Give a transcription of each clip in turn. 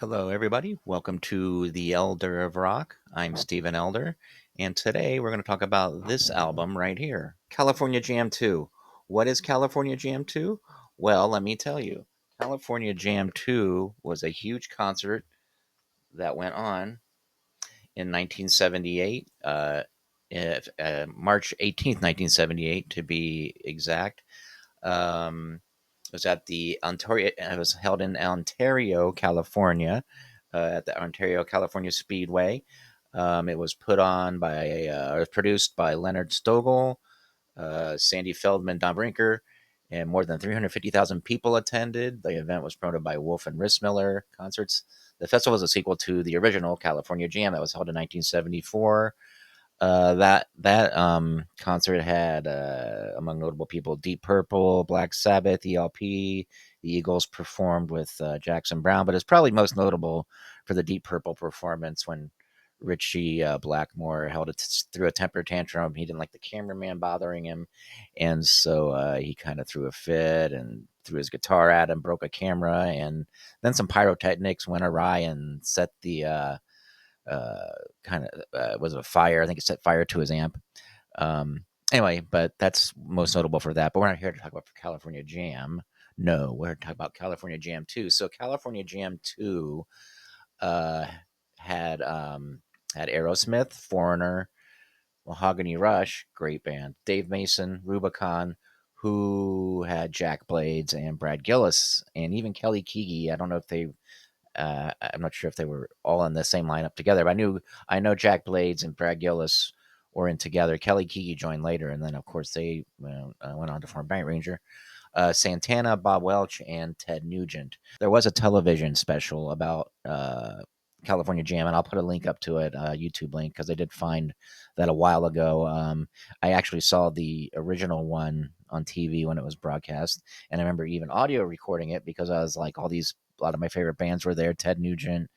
Hello, everybody. Welcome to The Elder of Rock. I'm Stephen Elder, and today we're going to talk about this album right here, California Jam 2. What is California Jam 2? Well, let me tell you. California Jam 2 was a huge concert that went on in 1978, March 18th, 1978, to be exact. It was at the Ontario. It was held in Ontario, California, at the Ontario California Speedway. It was put on by, it was produced by Leonard Stogel, Sandy Feldman, Don Brinker, and more than 350,000 people attended. The event was promoted by Wolf and Rissmiller Concerts. The festival is a sequel to the original California Jam that was held in 1974. That concert had, among notable people, Deep Purple, Black Sabbath, ELP. The Eagles performed with Jackson Brown, but it's probably most notable for the Deep Purple performance when Richie Blackmore threw a temper tantrum. He didn't like the cameraman bothering him, and so he kind of threw a fit and threw his guitar at him, broke a camera, and then some pyrotechnics went awry and set the uh, kind of was a fire. I think it set fire to his amp. Anyway, but that's most notable for that. But we're not here to talk about California Jam. No, we're here to talk about California Jam 2. So California Jam 2 uh, had had Aerosmith, Foreigner, Mahogany Rush, great band, Dave Mason, Rubicon, who had Jack Blades and Brad Gillis, and even Kelly Keagy. I don't know if they I'm not sure if they were all in the same lineup together, but I know Jack Blades and Brad Gillis were in together. Kelly Keagy joined later, and then of course they went on to form Bank Ranger. Santana, Bob Welch, and Ted Nugent. There was a television special about California Jam, and I'll put a link up to it, YouTube link, because I did find that a while ago. I actually saw the original one on TV when it was broadcast, and I remember even audio recording it because I was like, a lot of my favorite bands were there. Ted Nugent,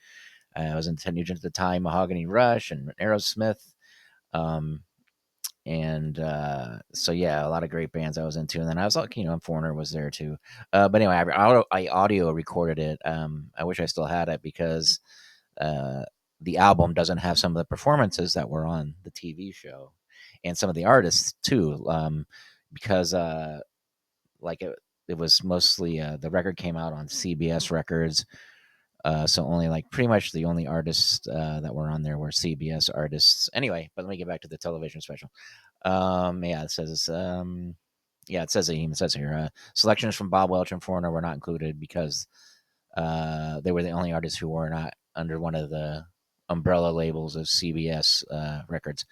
I was in Ted Nugent at the time, Mahogany Rush, and Aerosmith. Um, and so yeah, a lot of great bands I was into, and then I was like, Foreigner was there too. But anyway, I audio recorded it. I wish I still had it because uh, the album doesn't have some of the performances that were on the TV show, and some of the artists too. Because like it was mostly the record came out on CBS Records, so only like pretty much the only artists that were on there were CBS artists. Anyway, but let me get back to the television special. Yeah, it says it even says here selections from Bob Welch and Foreigner were not included because they were the only artists who were not under one of the umbrella labels of CBS records.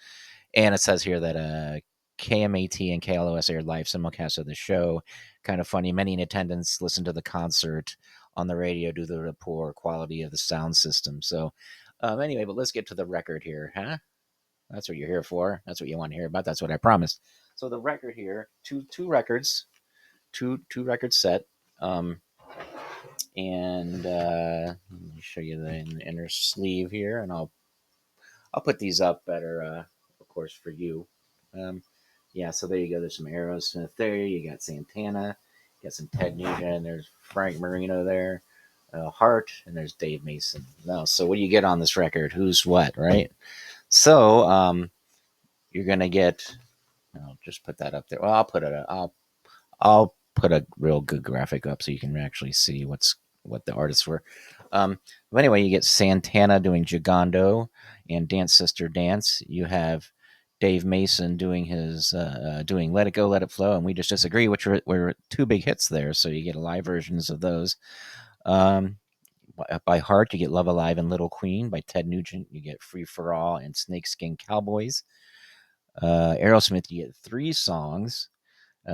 And it says here that KMAT and KLOS aired live simulcast of the show. Kind of funny. Many in attendance listened to the concert on the radio due to the poor quality of the sound system. So, anyway, but let's get to the record here, huh? That's what you're here for. That's what you want to hear about. That's what I promised. So the record here, two records, two records set. Um, and let me show you the inner sleeve here, and I'll put these up better, of course, for you. Um, yeah, so there you go. There's some Aerosmith there. You got Santana. You got some Ted Nugent. There's Frank Marino there. Hart, and there's Dave Mason. No, so what do you get on this record? Who's what, right? So you're gonna get. I'll just put that up there. Well, I'll put a real good graphic up so you can actually see what the artists were. But anyway, you get Santana doing Gigando and Dance Sister Dance. You have Dave Mason doing his doing Let It Go, Let It Flow, and We Just Disagree, which were two big hits there. So you get live versions of those. Um, by Heart, you get Love Alive and Little Queen. By Ted Nugent, you get Free for All and Snakeskin Cowboys. Aerosmith, you get three songs.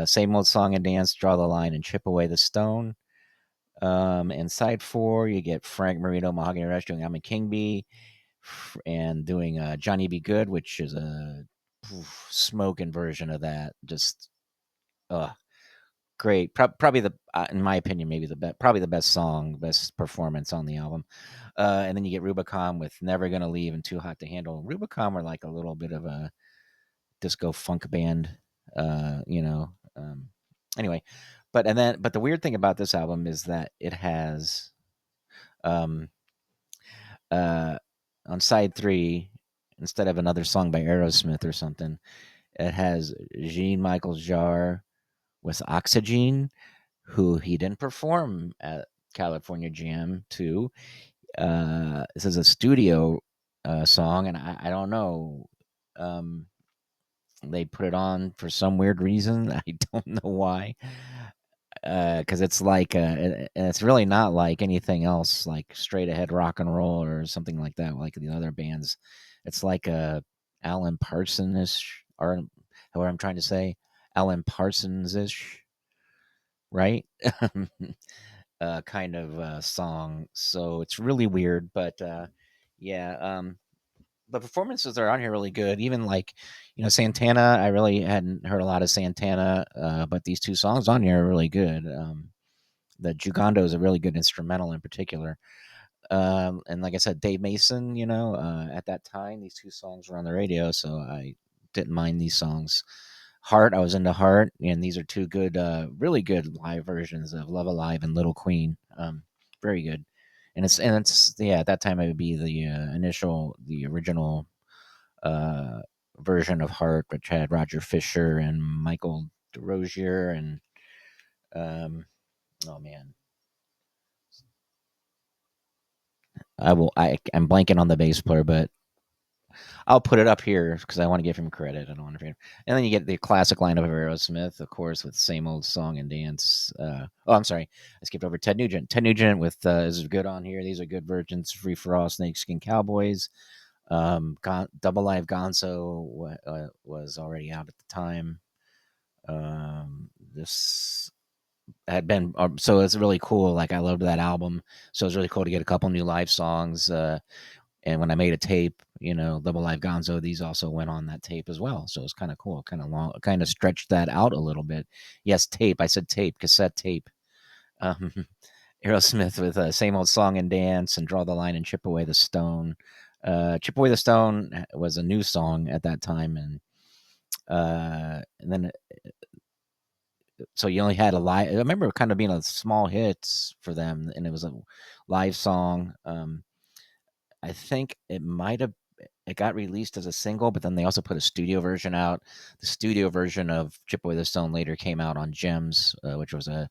Same Old Song and Dance, Draw the Line, and Chip Away the Stone. And side four, you get Frank Marino, Mahogany Rush doing I'm a King Bee, and doing Johnny Be Good, which is a smoking version of that. Just great. Probably in my opinion, maybe probably the best song, best performance on the album. And then you get Rubicon with Never Gonna Leave and Too Hot to Handle. Rubicon were like a little bit of a disco funk band, you know. Anyway, but the weird thing about this album is that it has, um, uh, on side three, instead of another song by Aerosmith or something, it has Jean Michael Jarre with Oxygen, who he didn't perform at California Jam to. This is a studio song, and I don't know. Um, they put it on for some weird reason. I don't know why. Because it's like, and it's really not like anything else, like straight ahead rock and roll or something like that, like the other bands. It's like a Alan Parsons ish, or what I'm trying to say, Alan Parsons ish, right? Kind of song. So it's really weird, but yeah. The performances that are on here really good. Even like, Santana. I really hadn't heard a lot of Santana, but these two songs on here are really good. The Jugando is a really good instrumental in particular. And like I said, Dave Mason, at that time, these two songs were on the radio, so I didn't mind these songs. Heart, I was into Heart, and these are two good, really good live versions of Love Alive and Little Queen. Very good. And it's yeah, at that time it would be the original uh, version of Heart, which had Roger Fisher and Michael DeRozier and um, oh man, I'm blanking on the bass player, but I'll put it up here because I want to give him credit. I don't want to forget. And then you get the classic lineup of Aerosmith, of course, with same old song and dance. Oh, I'm sorry, I skipped over Ted Nugent. Ted Nugent with is good on here. These are good versions. Free for All, Snakeskin Cowboys. Double Live Gonzo was already out at the time. This had been so it's really cool. Like I loved that album, so it was really cool to get a couple new live songs. And when I made a tape, Double Live Gonzo, these also went on that tape as well. So it was kind of cool, kind of long, kind of stretched that out a little bit. Yes, tape. I said tape, cassette tape. Um, Aerosmith with Same Old Song and Dance and Draw the Line and Chip Away the Stone. Chip Away the Stone was a new song at that time. And then, so you only had a live, I remember it kind of being a small hit for them, and it was a live song. I think it got released as a single, but then they also put a studio version out. The studio version of Chip Away the Stone later came out on Gems, which was a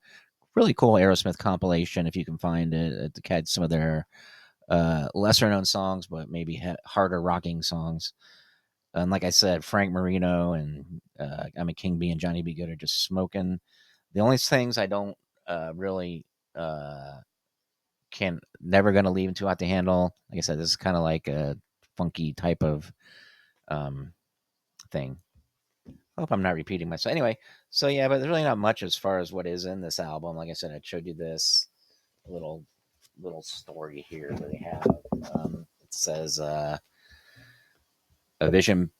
really cool Aerosmith compilation. If you can find it, it had some of their lesser known songs, but maybe harder rocking songs. And like I said, Frank Marino and I mean King B and Johnny B. Good are just smoking. The only things I don't really can never gonna leave too hot to handle. Like I said, this is kind of like a funky type of um, thing. I hope I'm not repeating myself. Anyway, so yeah, but there's really not much as far as what is in this album. Like I said, I showed you this little story here that they have. It says a vision.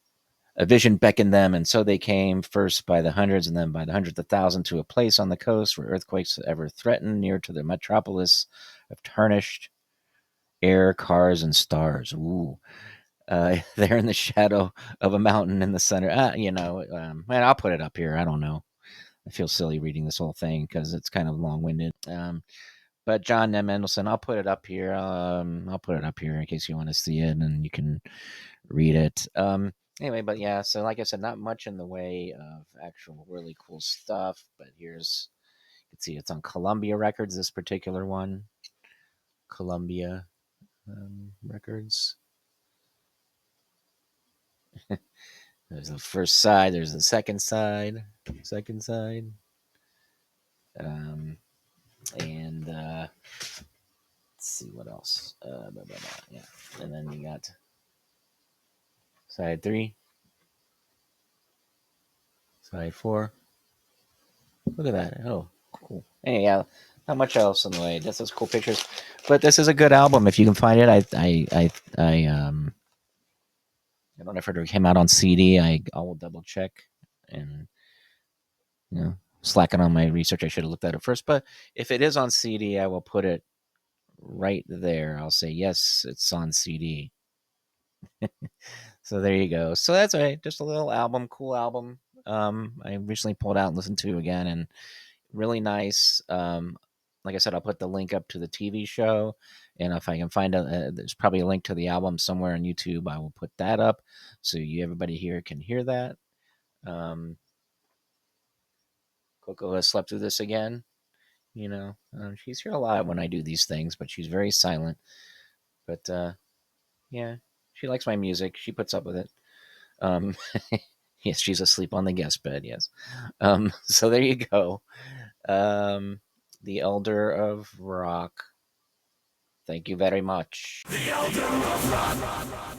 A vision beckoned them, and so they came, first by the hundreds and then by the hundreds of thousands, to a place on the coast where earthquakes ever threatened, near to the metropolis of tarnished air, cars, and stars. Ooh. There in the shadow of a mountain in the center. Man, I'll put it up here. I don't know. I feel silly reading this whole thing because it's kind of long winded. But John Mendelsohn, I'll put it up here. I'll put it up here in case you want to see it and you can read it. Anyway, but yeah, so like I said, not much in the way of actual really cool stuff. But you can see it's on Columbia Records, this particular one. Columbia Records. There's the first side, there's the second side. Um, and let's see what else. Yeah. And then you got side three, side four. Look at that. Oh, cool. Hey, yeah, not much else in the way. Just those cool pictures. But this is a good album if you can find it. I don't know if it came out on CD. I will double check and slacking on my research. I should have looked at it first. But if it is on CD, I will put it right there. I'll say yes, it's on CD. So there you go. So that's right. Just a little album, cool album. I recently pulled out and listened to again, and really nice. like I said, I'll put the link up to the TV show, and if I can find there's probably a link to the album somewhere on YouTube. I will put that up so everybody here can hear that. Um, Coco has slept through this again. She's here a lot when I do these things, but she's very silent. But yeah, she likes my music. She puts up with it. Um, yes, she's asleep on the guest bed. Yes. So there you go. Um, the Elder of Rock. Thank you very much. The Elder of Rock.